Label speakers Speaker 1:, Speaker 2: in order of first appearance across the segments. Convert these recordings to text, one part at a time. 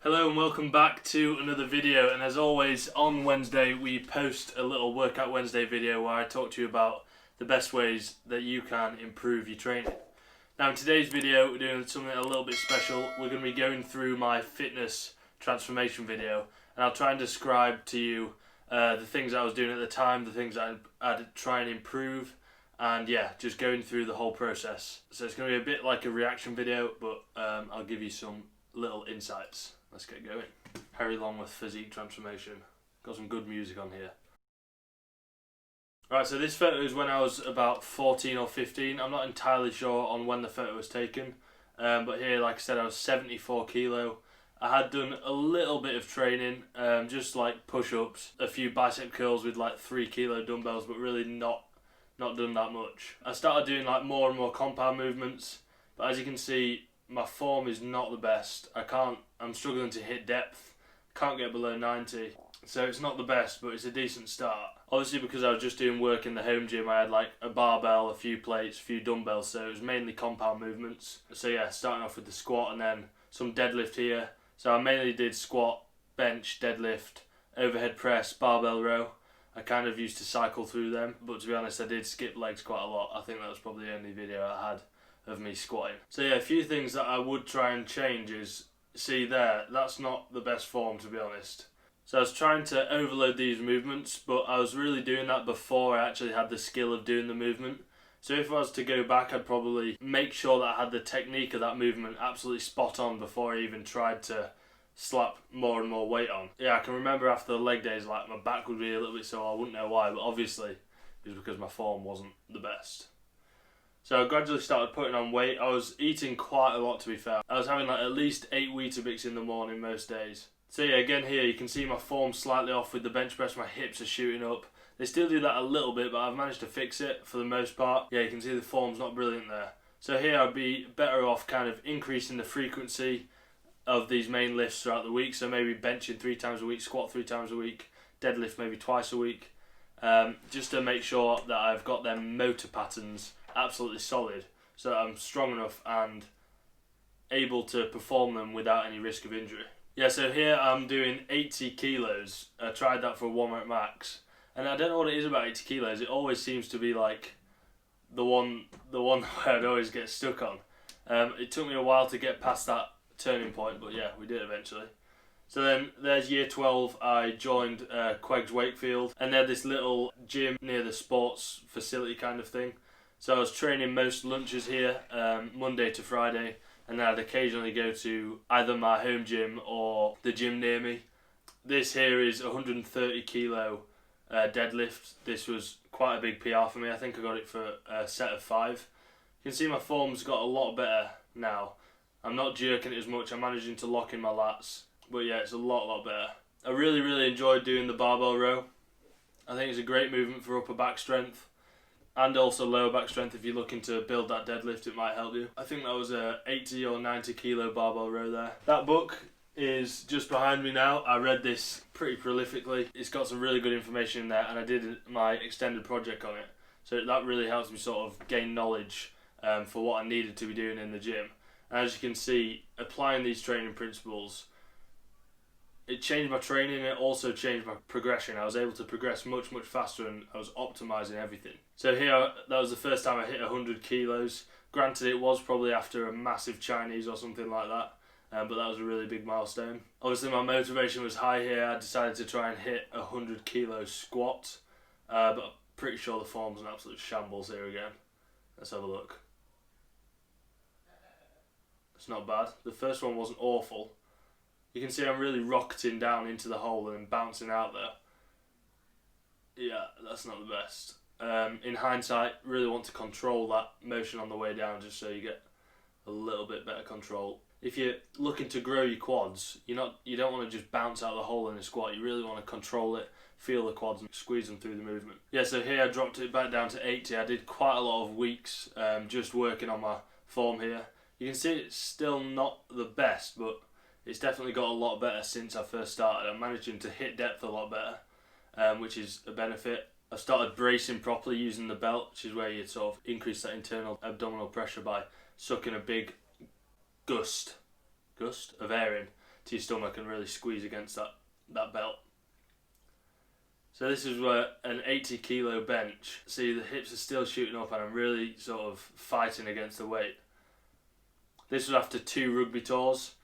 Speaker 1: Hello and welcome back to another video, and as always on Wednesday we post a little Workout Wednesday video where I talk to you about the best ways that you can improve your training. Now in today's video we're doing something a little bit special. We're going to be going through my fitness transformation video, and I'll try and describe to you the things I was doing at the time, the things I'd try and improve, and yeah, just going through the whole process. So it's going to be a bit like a reaction video, but I'll give you some little insights. Let's get going. Harry Longworth Physique transformation. Got some good music on here. Right, so this photo is when I was about 14 or 15. I'm not entirely sure on when the photo was taken. But here, like I said, I was 74 kilo. I had done a little bit of training, just like push-ups, a few bicep curls with like 3 kilo dumbbells, but really not done that much. I started doing like more and more compound movements, but as you can see, my form is not the best. I'm struggling to hit depth, can't get below 90, so it's not the best, but it's a decent start. Obviously because I was just doing work in the home gym, I had like a barbell, a few plates, a few dumbbells, so it was mainly compound movements. So yeah, starting off with the squat and then some deadlift here. So I mainly did squat, bench, deadlift, overhead press, barbell row. I kind of used to cycle through them, but to be honest I did skip legs quite a lot. I think that was probably the only video I had of me squatting. So yeah, a few things that I would try and change is, see there, that's not the best form, to be honest. So I was trying to overload these movements, but I was really doing that before I actually had the skill of doing the movement. So if I was to go back, I'd probably make sure that I had the technique of that movement absolutely spot on before I even tried to slap more and more weight on. Yeah, I can remember after the leg days, like my back would be a little bit sore. I wouldn't know why, but obviously it was because my form wasn't the best. So I gradually started putting on weight. I was eating quite a lot, to be fair. I was having like at least 8 Weetabix in the morning most days. So yeah, again here you can see my form slightly off with the bench press. My hips are shooting up. They still do that a little bit, but I've managed to fix it for the most part. Yeah, you can see the form's not brilliant there. So here I'd be better off kind of increasing the frequency of these main lifts throughout the week. So maybe benching 3 times a week, squat 3 times a week, deadlift maybe twice a week. Just to make sure that I've got them motor patterns absolutely solid, so that I'm strong enough and able to perform them without any risk of injury. Yeah, so here I'm doing 80 kilos. I tried that for a 1 rep max, and I don't know what it is about 80 kilos. It always seems to be like the one where I'd always get stuck on. It took me a while to get past that turning point, but yeah, we did eventually. So then there's year 12, I joined Queggs Wakefield, and they had this little gym near the sports facility kind of thing. So I was training most lunches here, Monday to Friday, and then I'd occasionally go to either my home gym or the gym near me. This here is 130 kilo deadlift. This was quite a big PR for me. I think I got it for a set of 5. You can see my form's got a lot better now. I'm not jerking it as much. I'm managing to lock in my lats. But yeah, it's a lot better. I really enjoyed doing the barbell row. I think it's a great movement for upper back strength, and also lower back strength. If you're looking to build that deadlift, it might help you. I think that was a 80 or 90 kilo barbell row there. That book is just behind me now. I read this pretty prolifically. It's got some really good information in there, and I did my extended project on it. So that really helps me sort of gain knowledge for what I needed to be doing in the gym. And as you can see, applying these training principles, it changed my training, and it also changed my progression. I was able to progress much faster, and I was optimizing everything. So here, that was the first time I hit 100 kilos. Granted, it was probably after a massive Chinese or something like that, but that was a really big milestone. Obviously my motivation was high here. I decided to try and hit 100 kilo squat, but I'm pretty sure the form's an absolute shambles here again. Let's have a look. It's not bad. The first one wasn't awful. You can see I'm really rocketing down into the hole and bouncing out there. Yeah, that's not the best. In hindsight, really want to control that motion on the way down, just so you get a little bit better control. If you're looking to grow your quads, you don't want to just bounce out the hole in a squat. You really want to control it, feel the quads and squeeze them through the movement. Yeah, so here I dropped it back down to 80. I did quite a lot of weeks just working on my form here. You can see it's still not the best, but it's definitely got a lot better since I first started. I'm managing to hit depth a lot better, which is a benefit. I've started bracing properly using the belt, which is where you sort of increase that internal abdominal pressure by sucking a big gust of air in. to your stomach and really squeeze against that belt. So this is where an 80 kilo bench. See, the hips are still shooting up and I'm really sort of fighting against the weight. This was after 2 rugby tours,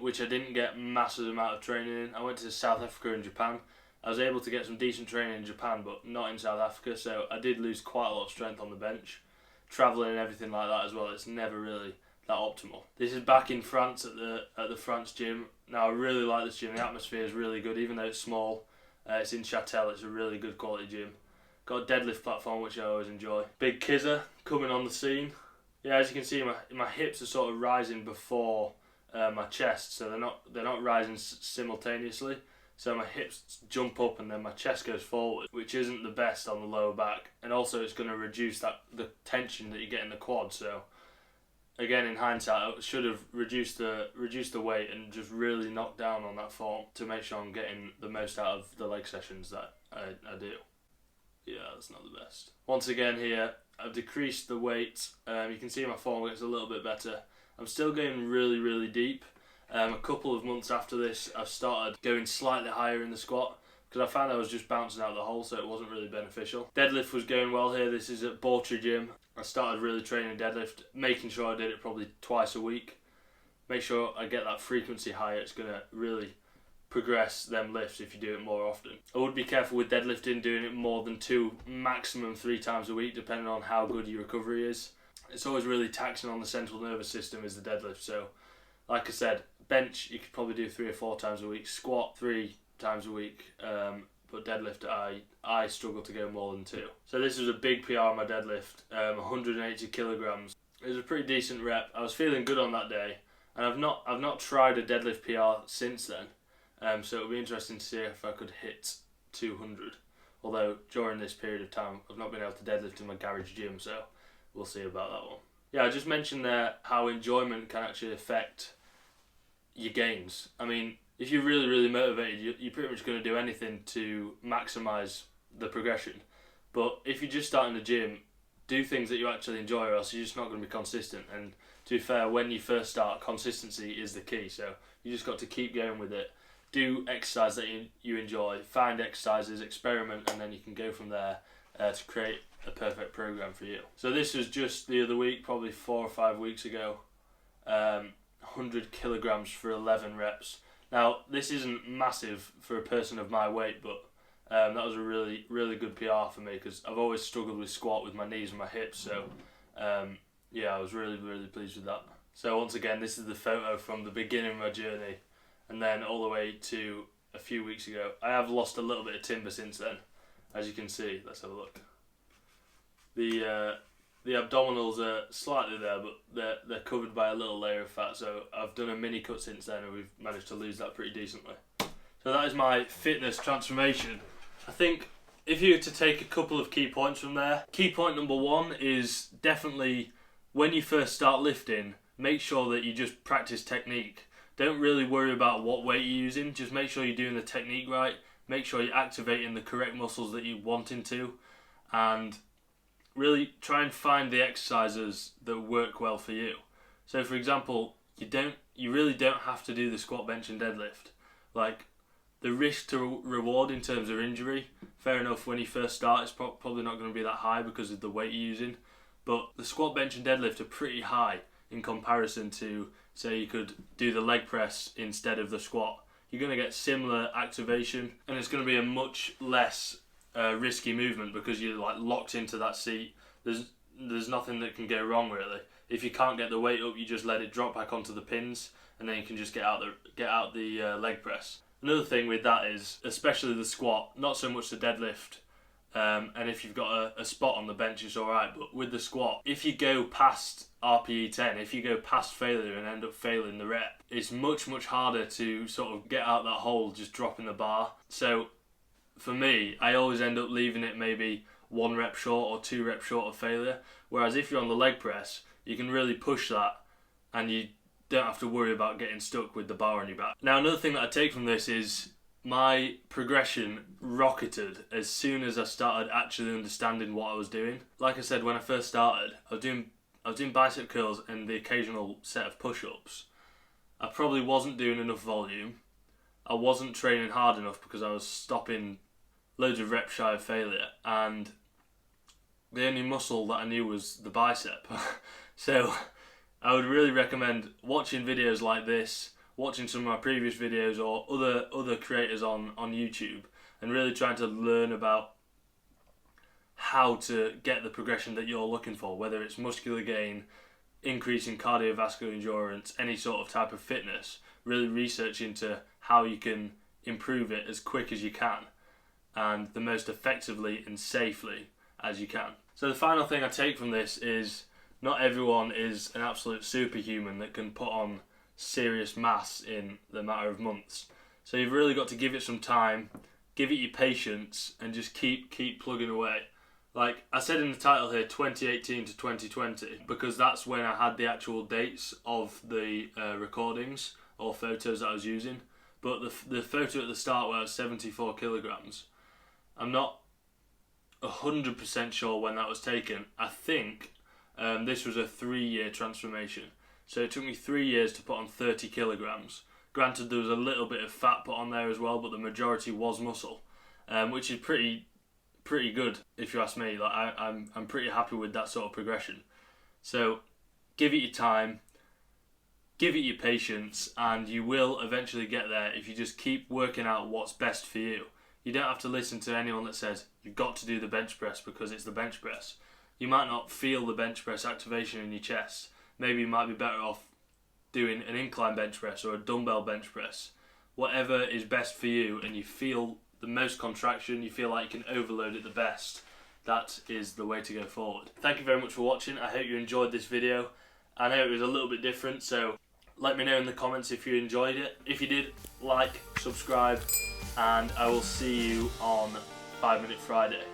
Speaker 1: which I didn't get massive amount of training in. I went to South Africa and Japan. I was able to get some decent training in Japan, but not in South Africa, so I did lose quite a lot of strength on the bench. Travelling and everything like that as well, it's never really that optimal. This is back in France at the France gym. Now I really like this gym, the atmosphere is really good, even though it's small. It's in Châtel, it's a really good quality gym. Got a deadlift platform, which I always enjoy. Big Kizza coming on the scene. Yeah, as you can see, my hips are sort of rising before my chest, so they're not rising simultaneously. So my hips jump up and then my chest goes forward, which isn't the best on the lower back. And also it's going to reduce the tension that you get in the quad. So again, in hindsight, I should have reduced the weight and just really knocked down on that form to make sure I'm getting the most out of the leg sessions that I do. Yeah, that's not the best. Once again here, I've decreased the weight. You can see my form gets a little bit better. I'm still going really, really deep. A couple of months after this, I've started going slightly higher in the squat because I found I was just bouncing out the hole, so it wasn't really beneficial. Deadlift was going well here. This is at Bawtry Gym. I started really training deadlift, making sure I did it probably twice a week. Make sure I get that frequency higher. It's going to really progress them lifts if you do it more often. I would be careful with deadlifting, doing it more than 2, maximum 3 times a week, depending on how good your recovery is. It's always really taxing on the central nervous system is the deadlift. So, like I said, bench you could probably do 3 or 4 times a week, squat 3 times a week, but deadlift I struggle to go more than 2. So this was a big PR on my deadlift, 180 kilograms. It was a pretty decent rep. I was feeling good on that day, and I've not tried a deadlift PR since then. So it'll be interesting to see if I could hit 200. Although during this period of time I've not been able to deadlift in my garage gym, so we'll see about that one. Yeah, I just mentioned there how enjoyment can actually affect your gains. I mean, if you're really, really motivated, you're pretty much going to do anything to maximise the progression. But if you're just starting the gym, do things that you actually enjoy, or else you're just not going to be consistent. And to be fair, when you first start, consistency is the key. So you just got to keep going with it. Do exercise that you enjoy. Find exercises, experiment, and then you can go from there to create a perfect program for you. So this was just the other week, probably 4 or 5 weeks ago. 100 kilograms for 11 reps. Now, this isn't massive for a person of my weight, but that was a really, really good PR for me because I've always struggled with squat with my knees and my hips. So, yeah, I was really, really pleased with that. So once again, this is the photo from the beginning of my journey and then all the way to a few weeks ago. I have lost a little bit of timber since then, as you can see. Let's have a look. The abdominals are slightly there, but they're covered by a little layer of fat. So I've done a mini cut since then, and we've managed to lose that pretty decently. So that is my fitness transformation. I think if you were to take a couple of key points from there, key point number 1 is definitely when you first start lifting, make sure that you just practice technique. Don't really worry about what weight you're using. Just make sure you're doing the technique right. Make sure you're activating the correct muscles that you're wanting to, and really try and find the exercises that work well for you. So for example, you really don't have to do the squat, bench and deadlift. Like, the risk to reward in terms of injury, fair enough, when you first start it's probably not going to be that high because of the weight you're using, but the squat, bench and deadlift are pretty high in comparison to, say, you could do the leg press instead of the squat. You're going to get similar activation, and it's going to be a much less risky movement because you're like locked into that seat. There's nothing that can go wrong really. If you can't get the weight up, you just let it drop back onto the pins, and then you can just get out the leg press. Another thing with that is, especially the squat, not so much the deadlift. And if you've got a spot on the bench, it's alright. But with the squat, if you go past RPE 10, if you go past failure and end up failing the rep, it's much, much harder to sort of get out that hole just dropping the bar. So for me, I always end up leaving it maybe 1 rep short or 2 reps short of failure. Whereas if you're on the leg press, you can really push that and you don't have to worry about getting stuck with the bar on your back. Now, another thing that I take from this is my progression rocketed as soon as I started actually understanding what I was doing. Like I said, when I first started, I was doing bicep curls and the occasional set of push-ups, I probably wasn't doing enough volume. I wasn't training hard enough because I was stopping loads of reps shy of failure, and the only muscle that I knew was the bicep. So I would really recommend watching videos like this, watching some of my previous videos or other creators on YouTube, and really trying to learn about how to get the progression that you're looking for, whether it's muscular gain, increasing cardiovascular endurance, any sort of type of fitness. Really research into how you can improve it as quick as you can and the most effectively and safely as you can. So the final thing I take from this is not everyone is an absolute superhuman that can put on serious mass in the matter of months. So you've really got to give it some time, give it your patience, and just keep plugging away. Like I said in the title here, 2018 to 2020, because that's when I had the actual dates of the recordings or photos that I was using. But the photo at the start where I was 74 kilograms, I'm not 100% sure when that was taken. I think this was a 3-year transformation. So it took me 3 years to put on 30 kilograms. Granted, there was a little bit of fat put on there as well, but the majority was muscle, which is pretty good if you ask me. Like I'm pretty happy with that sort of progression. So give it your time, give it your patience, and you will eventually get there if you just keep working out what's best for you. You don't have to listen to anyone that says you've got to do the bench press because it's the bench press. You might not feel the bench press activation in your chest. Maybe you might be better off doing an incline bench press or a dumbbell bench press. Whatever is best for you and you feel the most contraction, you feel like you can overload it the best, that is the way to go forward. Thank you very much for watching. I hope you enjoyed this video. I know it was a little bit different, so let me know in the comments if you enjoyed it. If you did, like, subscribe, and I will see you on 5 Minute Friday.